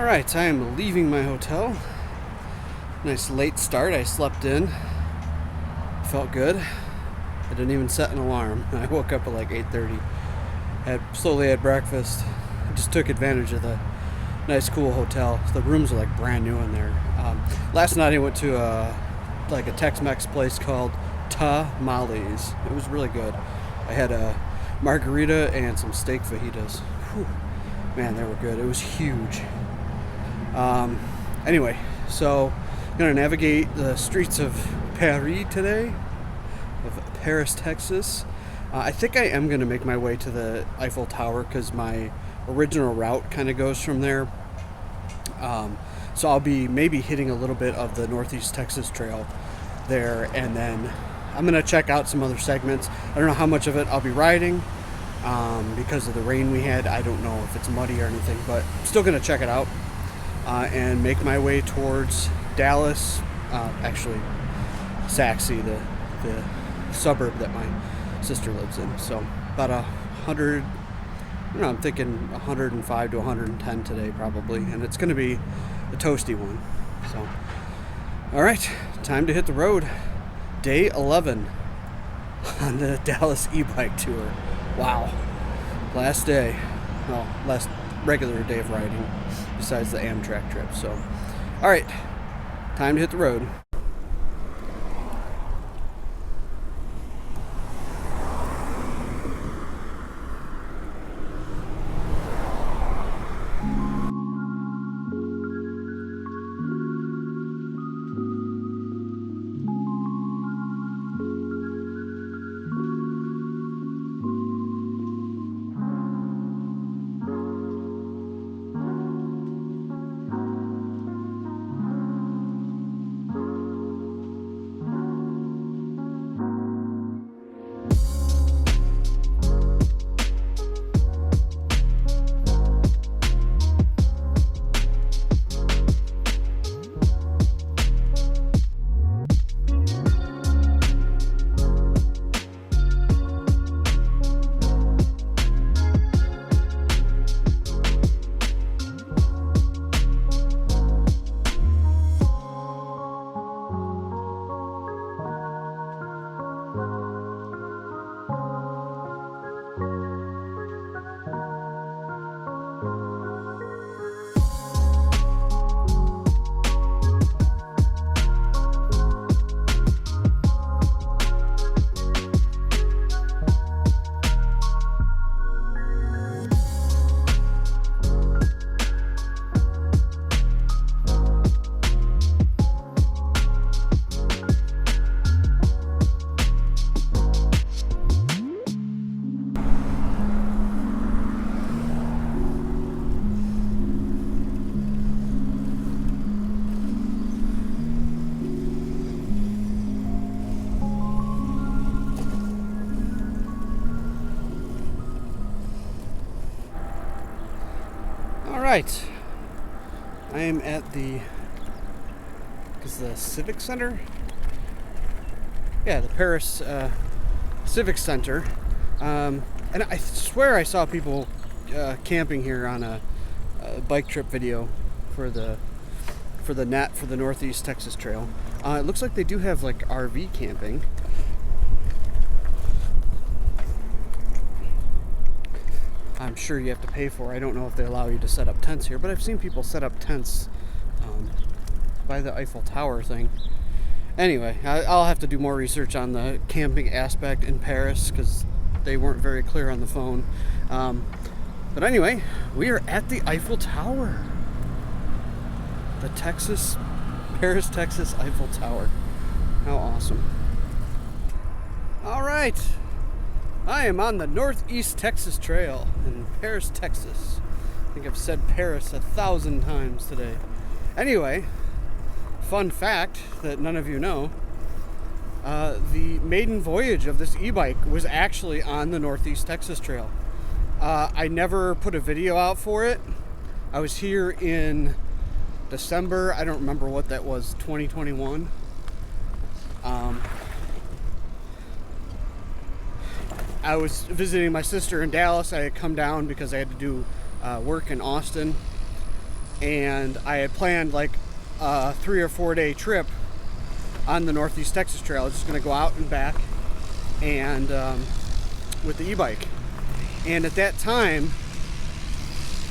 Alright, I am leaving my hotel. Nice late start. I slept in. Felt good. I didn't even set an alarm. I woke up at like 8:30. Slowly had breakfast. I just took advantage of the nice cool hotel. The rooms are like brand new in there. Last night I went to a Tex-Mex place called Tamales. It was really good. I had a margarita and some steak fajitas. Whew. Man, they were good. It was huge. Anyway, so I'm gonna navigate the streets of Paris today, of Paris, Texas. I think I am gonna make my way to the Eiffel Tower because my original route kind of goes from there. So I'll be maybe hitting a little bit of the Northeast Texas Trail there, and then I'm gonna check out some other segments. I don't know how much of it I'll be riding because of the rain we had. I don't know if it's muddy or anything, but I'm still gonna check it out and make my way towards Dallas, actually Saxe, the suburb that my sister lives in. So about 100, I'm thinking 105 to 110 today probably, and it's going to be a toasty one. So, all right, time to hit the road. Day 11 on the Dallas e-bike tour. Wow, last day, well, last regular day of riding besides the Amtrak trip. So, all right, time to hit the road. Right, I am at the Civic Center? Yeah, the Paris Civic Center. And I swear I saw people camping here on a bike trip video for the NETT, for the Northeast Texas Trail. It looks like they do have like RV camping. I'm sure you have to pay for. I don't know if they allow you to set up tents here, but I've seen people set up tents by the Eiffel Tower thing. Anyway, I'll have to do more research on the camping aspect in Paris because they weren't very clear on the phone. But anyway, we are at the Eiffel Tower. The Paris, Texas Eiffel Tower. How awesome. All right. I am on the Northeast Texas Trail in Paris, Texas. I think I've said Paris 1,000 times today. Anyway, fun fact that none of you know, the maiden voyage of this e-bike was actually on the Northeast Texas Trail. I never put a video out for it. I was here in December, I don't remember what that was, 2021. I was visiting my sister in Dallas. I had come down because I had to do work in Austin. and I had planned like a 3 or 4 day trip on the Northeast Texas Trail. I was just going to go out and back, and with the e-bike. And at that time,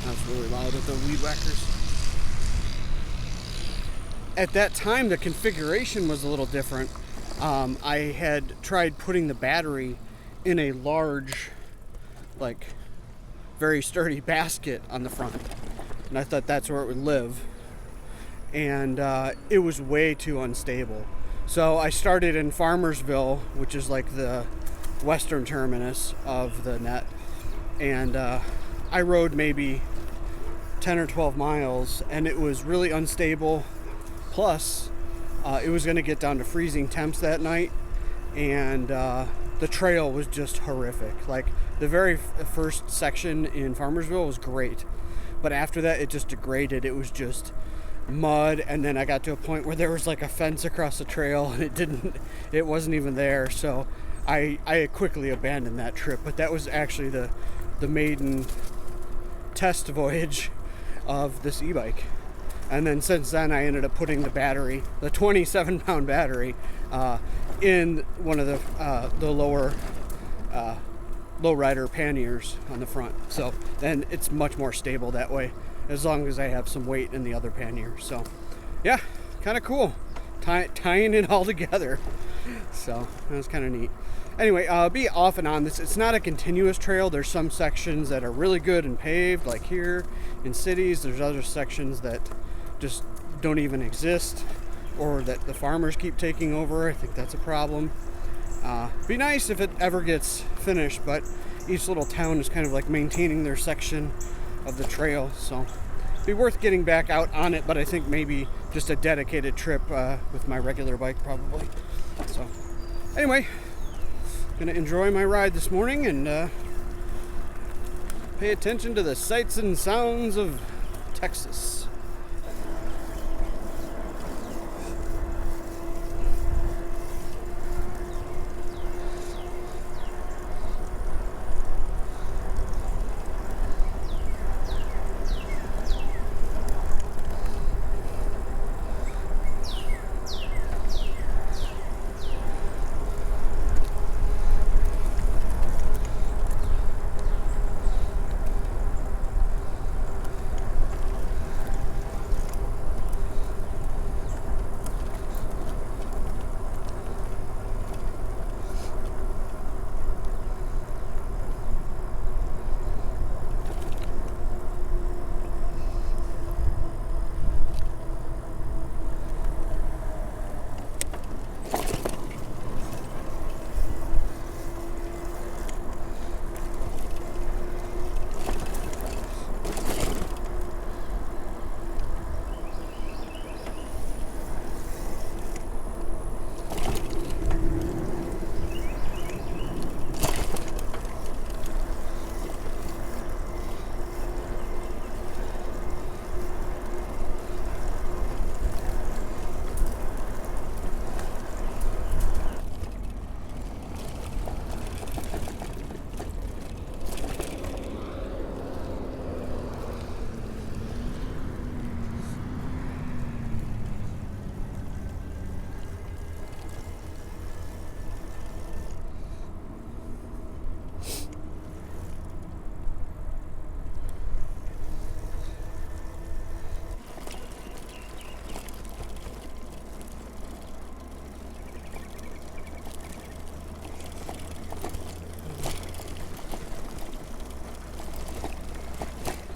that was really loud with the weed whackers. At that time, the configuration was a little different. I had tried putting the battery in a large, like, very sturdy basket on the front, and I thought that's where it would live, and it was way too unstable. So I started in Farmersville, which is like the western terminus of the NETT, and I rode maybe 10 or 12 miles, and it was really unstable. Plus, it was going to get down to freezing temps that night, and the trail was just horrific. Like, the very first section in Farmersville was great, but after that it just degraded. It was just mud, and then I got to a point where there was like a fence across the trail, and it wasn't even there. So I quickly abandoned that trip. But that was actually the maiden test voyage of this e-bike. And then since then, I ended up putting the battery, the 27-pound battery, in one of the lower lowrider panniers on the front. So then it's much more stable that way, as long as I have some weight in the other pannier. So yeah, kind of cool, tying it all together. So that was kind of neat. Anyway, be off and on this. It's not a continuous trail. There's some sections that are really good and paved, like here in cities. There's other sections that just don't even exist, or that the farmers keep taking over. I think that's a problem. Be nice if it ever gets finished, but each little town is kind of like maintaining their section of the trail, so be worth getting back out on it. But I think maybe just a dedicated trip with my regular bike, probably. So anyway, gonna enjoy my ride this morning and pay attention to the sights and sounds of Texas.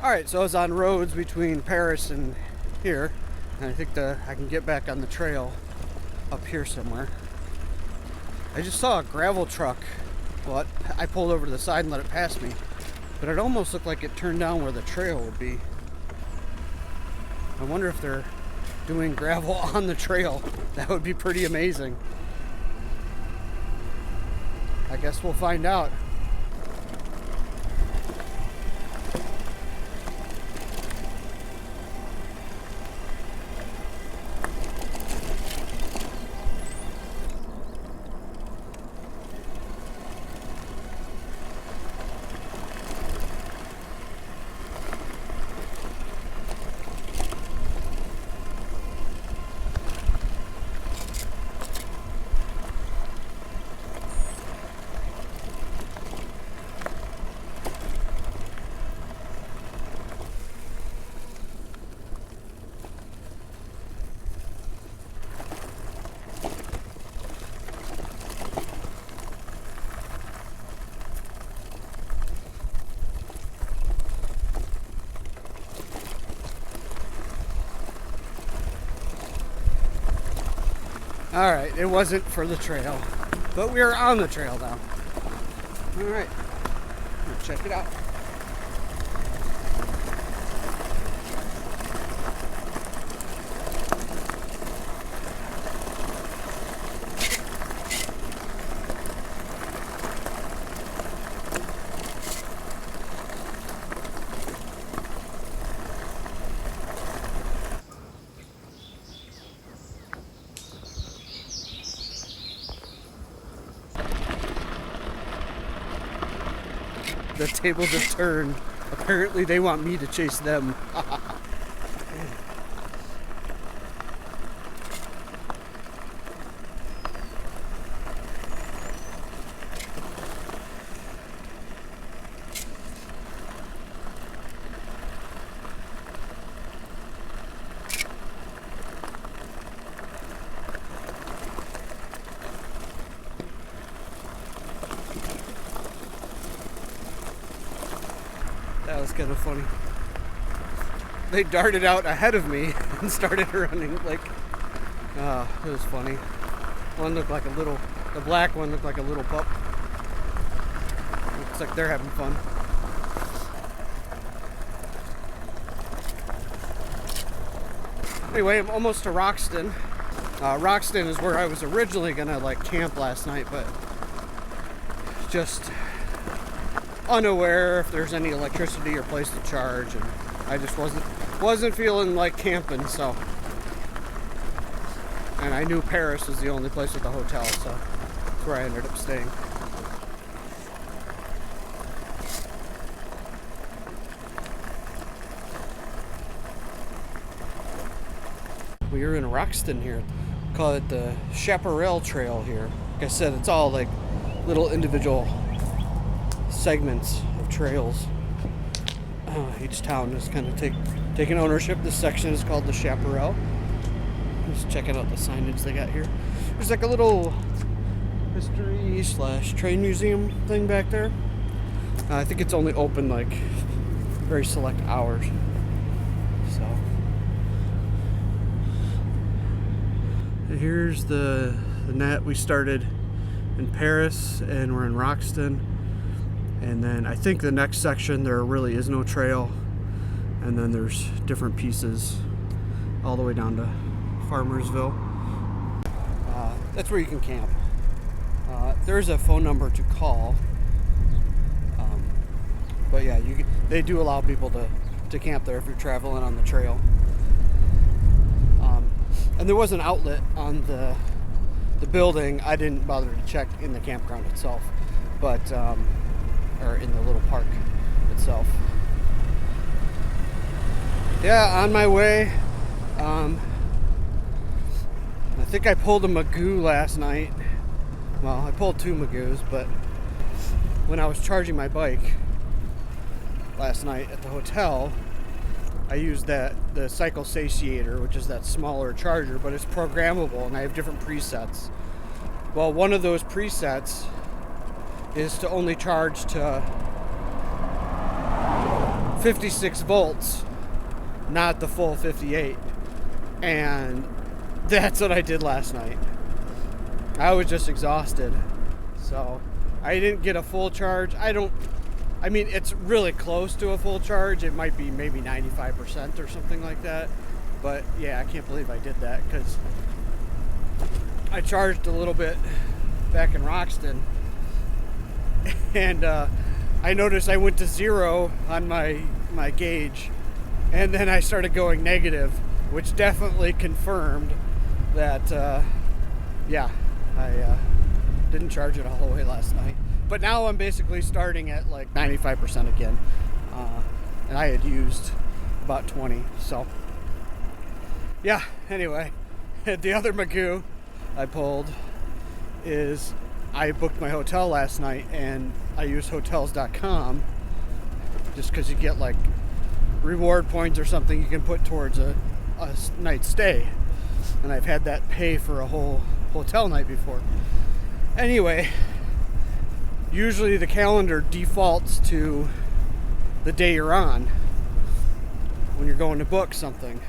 Alright, so I was on roads between Paris and here, and I think I can get back on the trail up here somewhere. I just saw a gravel truck. Well, I pulled over to the side and let it pass me, but it almost looked like it turned down where the trail would be. I wonder if they're doing gravel on the trail. That would be pretty amazing. I guess we'll find out. Alright, it wasn't for the trail, but we are on the trail now. Alright, check it out. The tables have turned. Apparently they want me to chase them. That was kind of funny. They darted out ahead of me and started running like, it was funny. One looked like a little, the black one looked like a little pup. Looks like they're having fun. Anyway, I'm almost to Roxton. Roxton is where I was originally gonna like camp last night, but just unaware if there's any electricity or place to charge, and I just wasn't feeling like camping, so. And I knew Paris was the only place with a hotel, so that's where I ended up staying. We are in Roxton here. Call it the Chaparral Trail here. Like I said, it's all like little individual segments of trails. Each town is kind of taking ownership. This section is called the Chaparral. Just checking out the signage they got here. There's like a little history/train museum thing back there. I think it's only open like very select hours. So here's the NETT. We started in Paris and we're in Roxton. And then I think the next section there really is no trail. And then there's different pieces all the way down to Farmersville. That's where you can camp. There's a phone number to call. But yeah, they do allow people to camp there if you're traveling on the trail. And there was an outlet on the building. I didn't bother to check in the campground itself, but or in the little park itself. Yeah, on my way. I think I pulled a magoo last night. Well, I pulled 2 magoos, but when I was charging my bike last night at the hotel, I used the cycle satiator, which is that smaller charger, but it's programmable and I have different presets. Well, one of those presets is to only charge to 56 volts, not the full 58. And that's what I did last night. I was just exhausted. So I didn't get a full charge. I mean, it's really close to a full charge. It might be maybe 95% or something like that. But yeah, I can't believe I did that because I charged a little bit back in Roxton. And I noticed I went to 0 on my gauge. And then I started going negative, which definitely confirmed that, yeah, I didn't charge it all the way last night. But now I'm basically starting at like 95% again. And I had used about 20. So, yeah, anyway, the other magoo I pulled is I booked my hotel last night and I used hotels.com just because you get like reward points or something you can put towards a night stay. And I've had that pay for a whole hotel night before. Anyway, usually the calendar defaults to the day you're on when you're going to book something.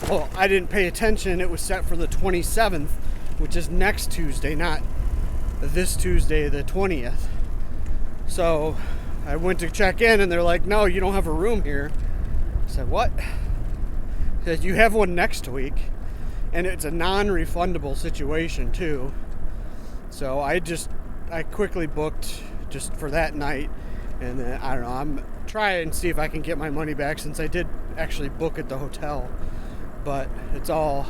Well, I didn't pay attention. It was set for the 27th which is next Tuesday, not this Tuesday, the 20th. So I went to check in and they're like, no, you don't have a room here. I said, what? They said, you have one next week. And it's a non-refundable situation too. So I quickly booked just for that night. And then, I don't know, I'm trying to see if I can get my money back since I did actually book at the hotel. But it's all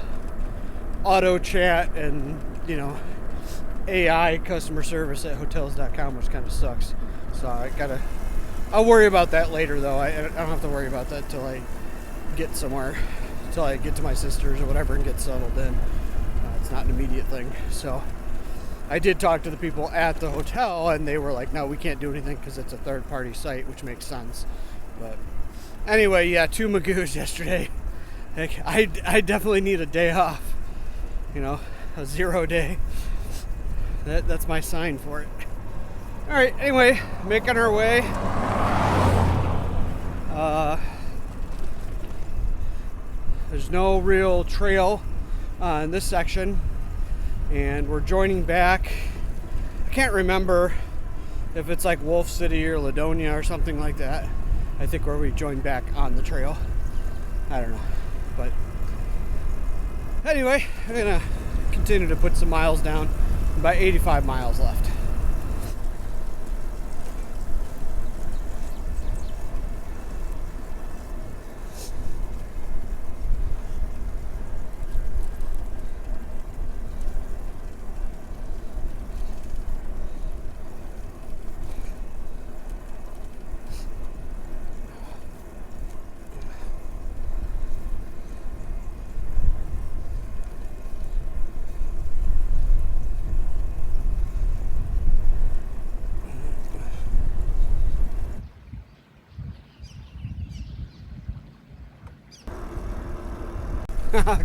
auto chat and, you know, AI customer service at hotels.com, which kind of sucks. So I'll worry about that later though. I don't have to worry about that till I get somewhere, till I get to my sister's or whatever and get settled in. It's not an immediate thing. So I did talk to the people at the hotel and they were like, no, we can't do anything because it's a third party site, which makes sense. But anyway, yeah, 2 Magoos yesterday. Like, I definitely need a day off, you know, a 0 day. That's my sign for it. All right, anyway, making our way. There's no real trail in this section, and we're joining back. I can't remember if it's like Wolf City or Ladonia or something like that. I think where we joined back on the trail. I don't know, but anyway, I'm gonna continue to put some miles down. About 85 miles left.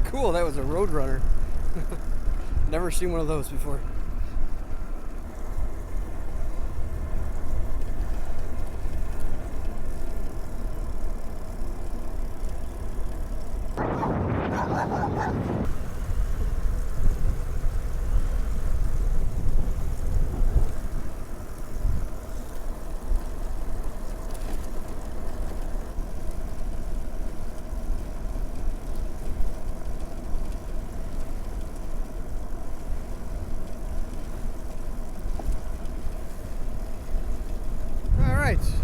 Cool, that was a Roadrunner. Never seen one of those before.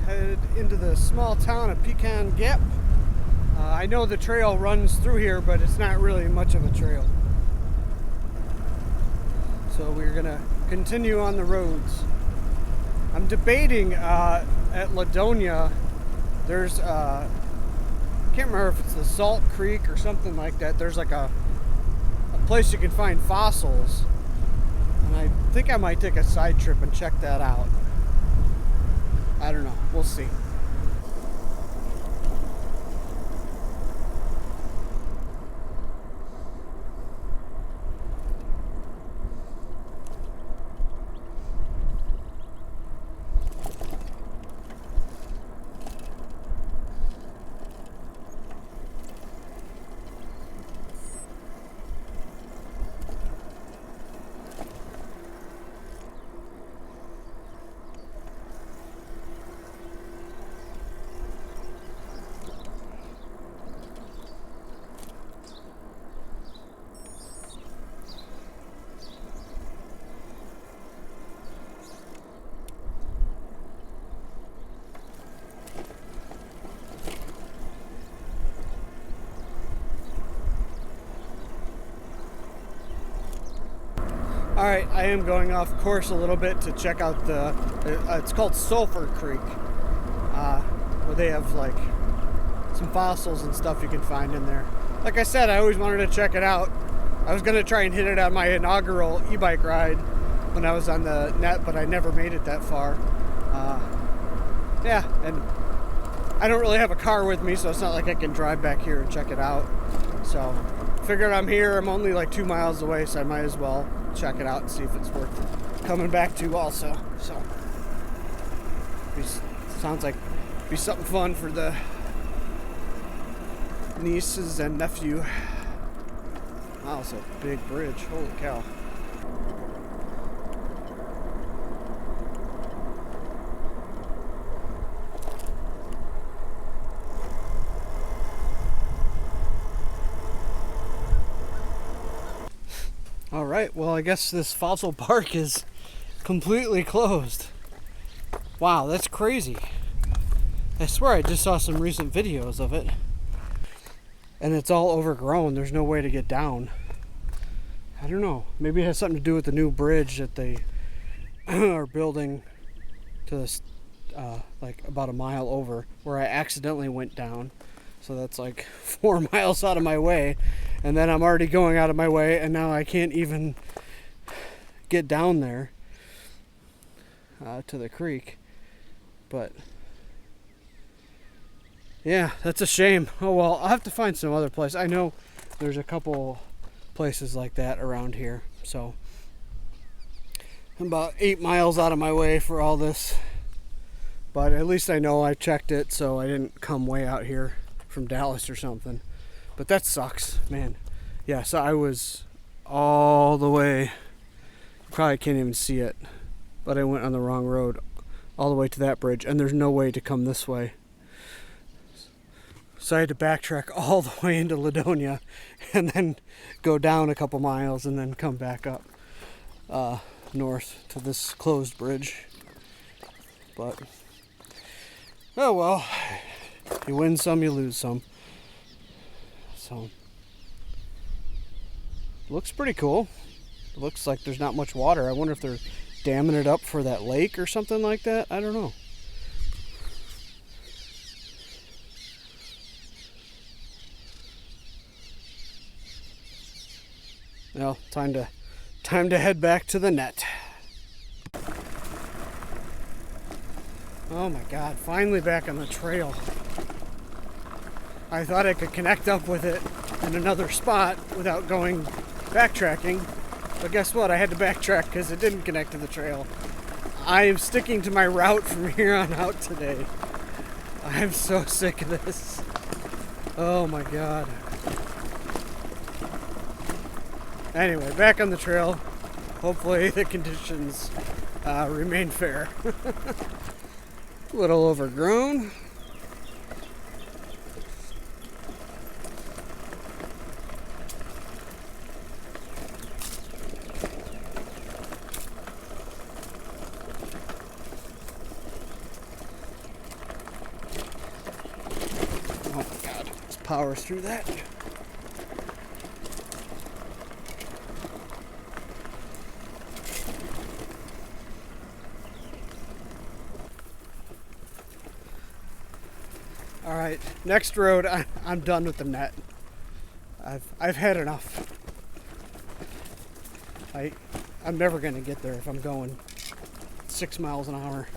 Headed into the small town of Pecan Gap. I know the trail runs through here, but it's not really much of a trail. So we're gonna continue on the roads. I'm debating at Ladonia, there's I can't remember if it's the Salt Creek or something like that. There's like a place you can find fossils, and I think I might take a side trip and check that out. I don't know. We'll see. All right, I am going off course a little bit to check out it's called Sulphur Creek, where they have like some fossils and stuff you can find in there. Like I said, I always wanted to check it out. I was gonna try and hit it on my inaugural e-bike ride when I was on the NETT, but I never made it that far. Yeah, and I don't really have a car with me, so it's not like I can drive back here and check it out. So figured I'm here, I'm only like 2 miles away, so I might as well check it out and see if it's worth coming back to also. So sounds like be something fun for the nieces and nephew. Wow, it's a big bridge. Holy cow. All right, well, I guess this fossil park is completely closed. Wow, that's crazy. I swear I just saw some recent videos of it. And it's all overgrown. There's no way to get down. I don't know. Maybe it has something to do with the new bridge that they are building to this, like about a mile over, where I accidentally went down. So that's like 4 miles out of my way. And then I'm already going out of my way, and now I can't even get down there to the creek. But yeah, that's a shame. Oh well, I'll have to find some other place. I know there's a couple places like that around here. So I'm about 8 miles out of my way for all this. But at least I know I checked it, so I didn't come way out here from Dallas or something. But that sucks, man. Yeah, so I was all the way, you probably can't even see it, but I went on the wrong road all the way to that bridge, and there's no way to come this way. So I had to backtrack all the way into Ladonia and then go down a couple miles and then come back up north to this closed bridge. But oh well, you win some, you lose some. So looks pretty cool. It looks like there's not much water. I wonder if they're damming it up for that lake or something like that. I don't know. Well, time to head back to the net. Oh my God, finally back on the trail. I thought I could connect up with it in another spot without going backtracking, but guess what? I had to backtrack because it didn't connect to the trail. I am sticking to my route from here on out today. I'm so sick of this. Oh my God. Anyway, back on the trail. Hopefully the conditions remain fair. A little overgrown. Oh my God, let's power through that. All right, next road. I'm done with the net. I've had enough. I'm never gonna get there if I'm going 6 miles an hour.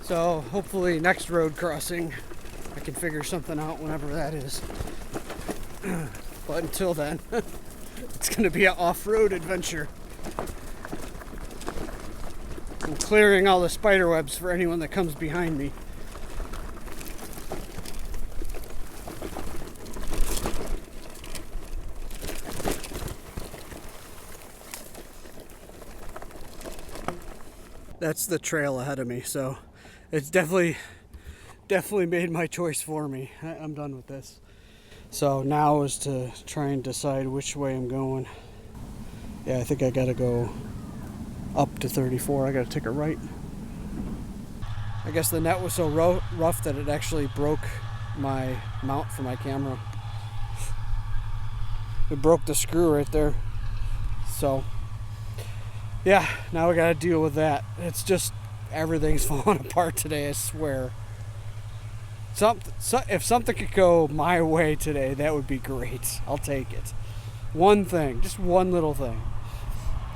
So hopefully next road crossing I can figure something out whenever that is. But until then, it's going to be an off-road adventure. I'm clearing all the spider webs for anyone that comes behind me. That's the trail ahead of me, so it's definitely made my choice for me. I'm done with this. So now is to try and decide which way I'm going. Yeah, I think I gotta go up to 34. I gotta take a right. I guess the net was so rough that it actually broke my mount for my camera. It broke the screw right there. So yeah, now we gotta deal with that. It's just everything's falling apart today, I swear. If something could go my way today, that would be great. I'll take it. One thing, just one little thing.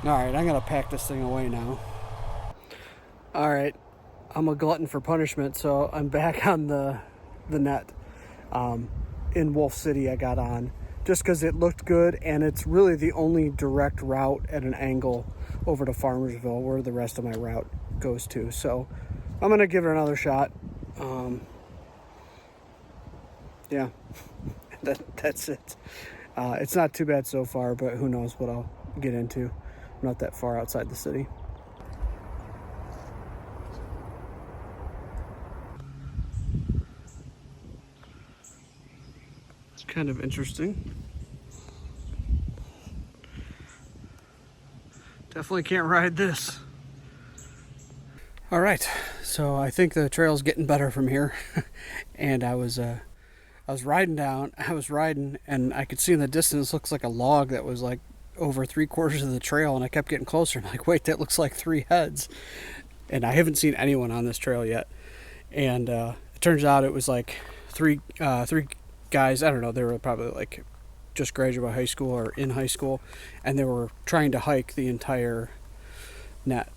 Alright, I'm gonna pack this thing away now. Alright, I'm a glutton for punishment, so I'm back on the NETT in Wolf City. I got on just because it looked good, and it's really the only direct route at an angle over to Farmersville where the rest of my route goes to. So I'm gonna give it another shot. Yeah, that's it. It's not too bad so far, but who knows what I'll get into. I'm not that far outside the city. It's kind of interesting. Definitely can't ride this. All right, so I think the trail's getting better from here. And I was riding down, and I could see in the distance, looks like a log that was like over 3/4 of the trail, and I kept getting closer. I'm like, wait, that looks like 3 heads. And I haven't seen anyone on this trail yet. And it turns out it was like three guys. I don't know, they were probably like just graduated high school or in high school, and they were trying to hike the entire NETT.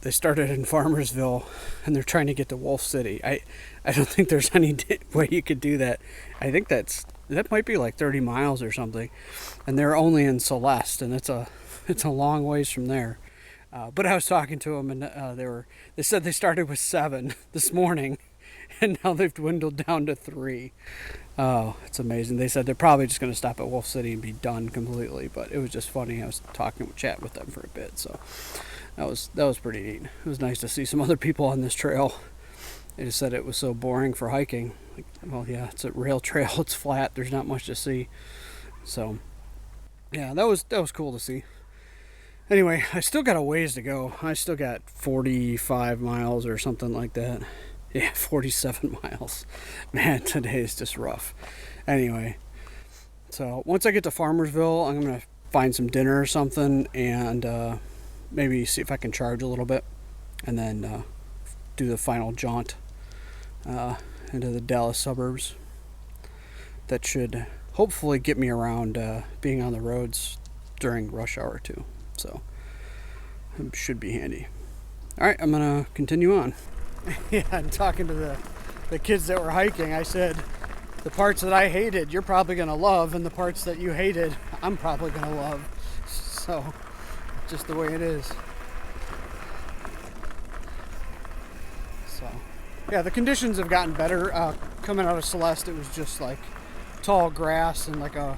They started in Farmersville, and they're trying to get to Wolf City. I don't think there's any way you could do that. I think that might be like 30 miles or something, and they're only in Celeste, and it's a long ways from there. But I was talking to them, and they said they started with 7 this morning, and now they've dwindled down to 3. Oh, it's amazing. They said they're probably just going to stop at Wolf City and be done completely, but it was just funny. I was chatting with them for a bit, so that was pretty neat. It was nice to see some other people on this trail. They just said it was so boring for hiking. Like, well, yeah, it's a rail trail. It's flat. There's not much to see. So, yeah, that was cool to see. Anyway, I still got a ways to go. I still got 45 miles or something like that. Yeah, 47 miles. Man, today is just rough. Anyway, so once I get to Farmersville, I'm going to find some dinner or something, and maybe see if I can charge a little bit, and then do the final jaunt into the Dallas suburbs. That should hopefully get me around being on the roads during rush hour too. So it should be handy. All right, I'm gonna continue on. Yeah, and talking to the kids that were hiking, I said, the parts that I hated, you're probably gonna love, and the parts that you hated, I'm probably gonna love. So, just the way it is. So, yeah, the conditions have gotten better. Coming out of Celeste, it was just like tall grass and like a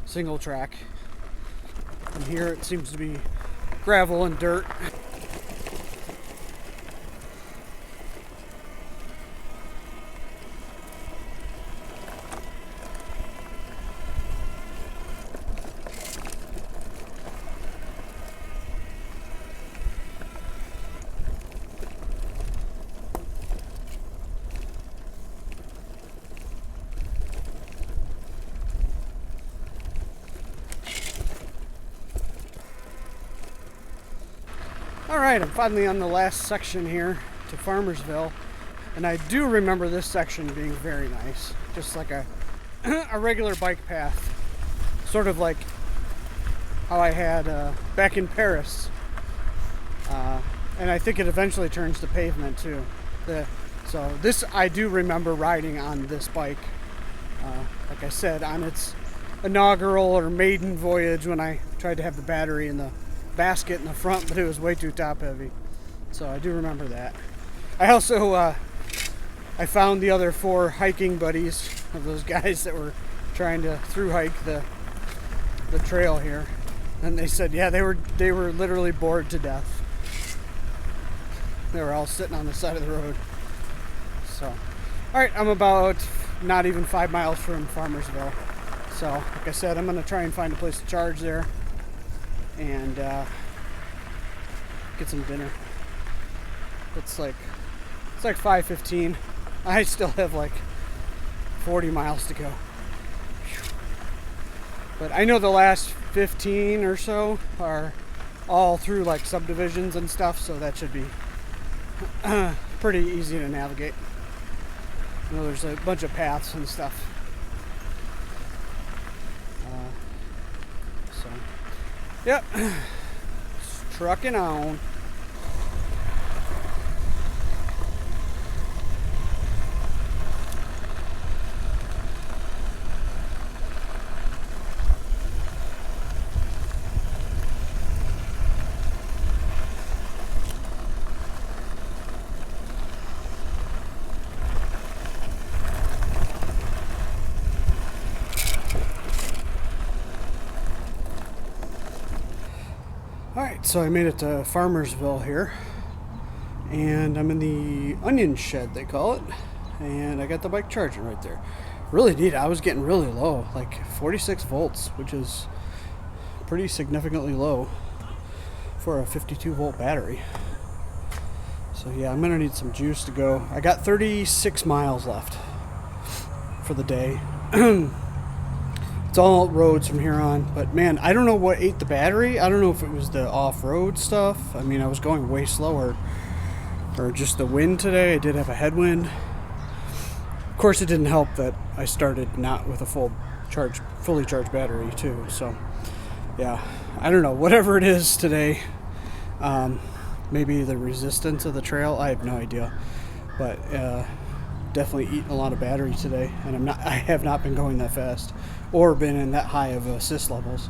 single track. And here it seems to be gravel and dirt. Alright, I'm finally on the last section here to Farmersville, and I do remember this section being very nice. Just like a regular bike path, sort of like how I had back in Paris. And I think it eventually turns to pavement too. So this, I do remember riding on this bike, like I said, on its inaugural or maiden voyage when I tried to have the battery in the basket in the front, but it was way too top heavy. So I do remember that. I also I found the other 4 hiking buddies of those guys that were trying to through hike the trail here, and they said, yeah, they were literally bored to death. They were all sitting on the side of the road. So, all right, I'm about not even 5 miles from Farmersville. So, like I said, I'm gonna try and find a place to charge there and get some dinner. It's like 5:15. I still have like 40 miles to go. But I know the last 15 or so are all through like subdivisions and stuff, so that should be pretty easy to navigate. You know, there's a bunch of paths and stuff. So, yep, just trucking on. Alright, so I made it to Farmersville here, and I'm in the onion shed, they call it, and I got the bike charging right there. Really neat. I was getting really low, like 46 volts, which is pretty significantly low for a 52 volt battery. So yeah, I'm gonna need some juice to go. I got 36 miles left for the day. It's all roads from here on, but man, I don't know what ate the battery. I don't know if it was the off-road stuff. I mean, I was going way slower, or just the wind today. I did have a headwind. Of course, it didn't help that I started not with a fully charged battery too. So yeah, I don't know, whatever it is today. Maybe the resistance of the trail, I have no idea, but definitely eating a lot of battery today, and I have not been going that fast or been in that high of assist levels.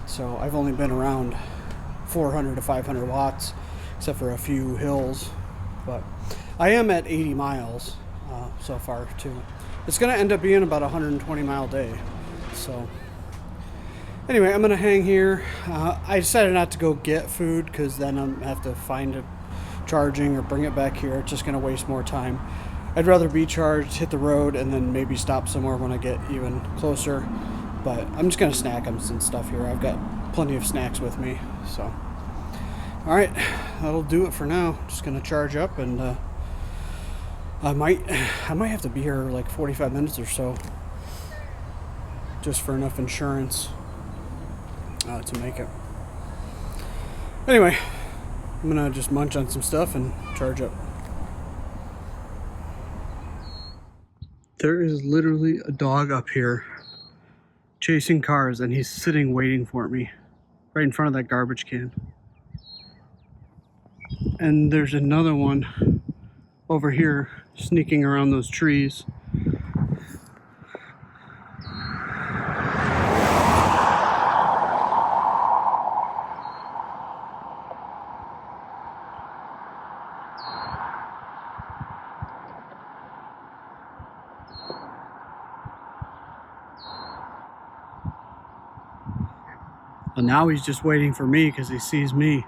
So I've only been around 400 to 500 watts, except for a few hills, but I am at 80 miles so far too. It's going to end up being about a 120 mile day. So anyway, I'm going to hang here. I decided not to go get food because then I'm going to have to find it charging or bring it back here. It's just going to waste more time. I'd rather be charged, hit the road, and then maybe stop somewhere when I get even closer. But I'm just going to snack on some stuff here. I've got plenty of snacks with me. So, all right, that'll do it for now. Just going to charge up, and I might have to be here like 45 minutes or so, just for enough insurance to make it. Anyway, I'm going to just munch on some stuff and charge up. There is literally a dog up here chasing cars, and he's sitting waiting for me right in front of that garbage can. And there's another one over here sneaking around those trees. And now he's just waiting for me because he sees me.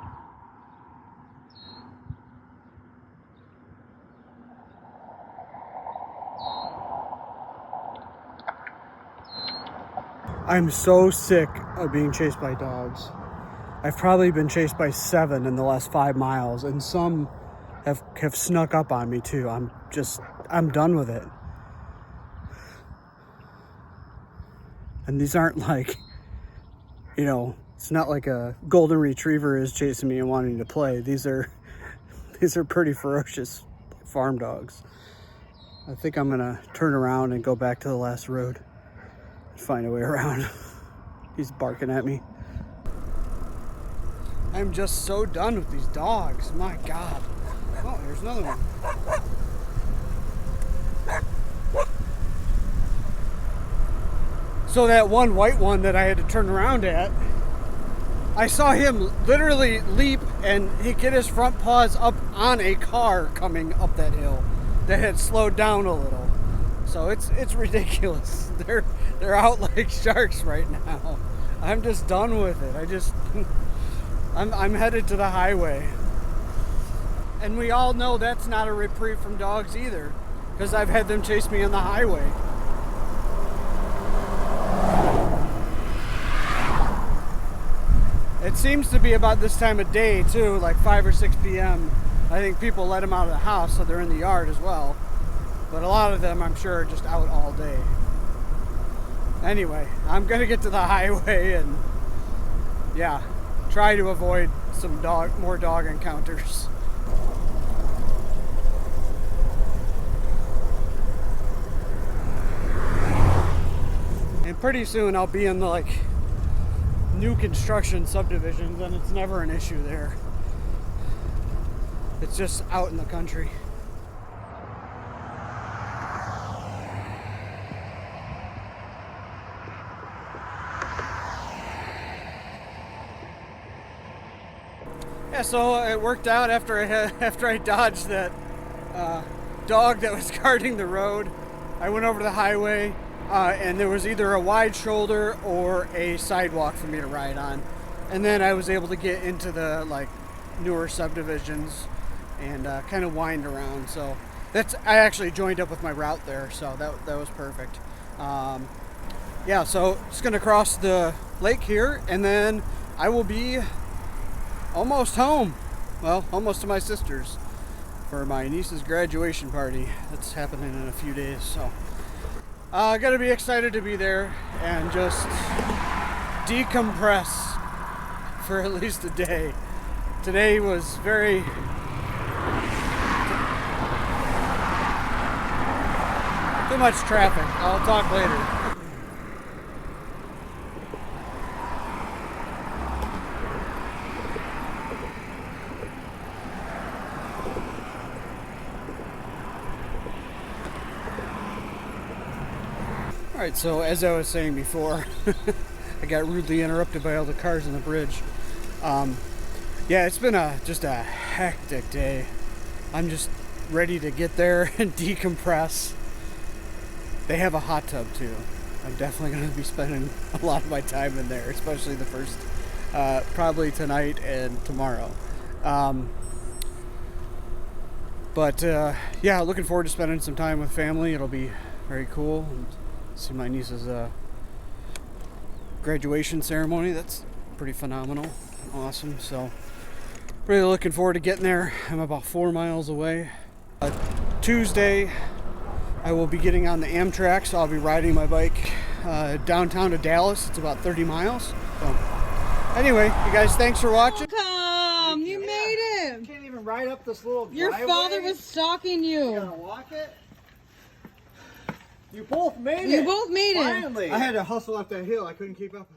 I'm so sick of being chased by dogs. I've probably been chased by 7 in the last 5 miles, and some have snuck up on me too. I'm done with it. And these aren't like, you know, it's not like a golden retriever is chasing me and wanting to play. These are pretty ferocious farm dogs. I think I'm gonna turn around and go back to the last road and find a way around. He's barking at me. I'm just so done with these dogs. My God. Oh, here's another one. So that one white one that I had to turn around at, I saw him literally leap and he get his front paws up on a car coming up that hill that had slowed down a little. So it's ridiculous. They're out like sharks right now. I'm just done with it. I'm headed to the highway. And we all know that's not a reprieve from dogs either, because I've had them chase me on the highway. It seems to be about this time of day too, like 5 or 6 p.m. I think people let them out of the house, so they're in the yard as well. But a lot of them, I'm sure, are just out all day. Anyway, I'm gonna get to the highway and yeah, try to avoid some more dog encounters. And pretty soon I'll be in the like new construction subdivisions, and it's never an issue there. It's just out in the country. Yeah, so it worked out after I dodged that dog that was guarding the road. I went over the highway, and there was either a wide shoulder or a sidewalk for me to ride on. And then I was able to get into the like newer subdivisions and kind of wind around. So I actually joined up with my route there, so that was perfect. Yeah, so just gonna cross the lake here, and then I will be almost home. Well, almost to my sister's for my niece's graduation party. That's happening in a few days, so gotta be excited to be there and just decompress for at least a day. Today was very too much traffic. I'll talk later. Alright, so as I was saying before, I got rudely interrupted by all the cars on the bridge. Yeah, it's been just a hectic day. I'm just ready to get there and decompress. They have a hot tub too. I'm definitely going to be spending a lot of my time in there, especially the first, probably tonight and tomorrow. But yeah, looking forward to spending some time with family. It'll be very cool. See my niece's graduation ceremony. That's pretty phenomenal. Awesome. So really looking forward to getting there. I'm about 4 miles away. Tuesday I will be getting on the Amtrak, so I'll be riding my bike downtown to Dallas. It's about 30 miles. So anyway, you guys, thanks for watching. Welcome! You made it! You can't even ride up this little driveway. Your father was stalking you. You gotta walk it. You both made it. You both made it. Finally. I had to hustle up that hill. I couldn't keep up.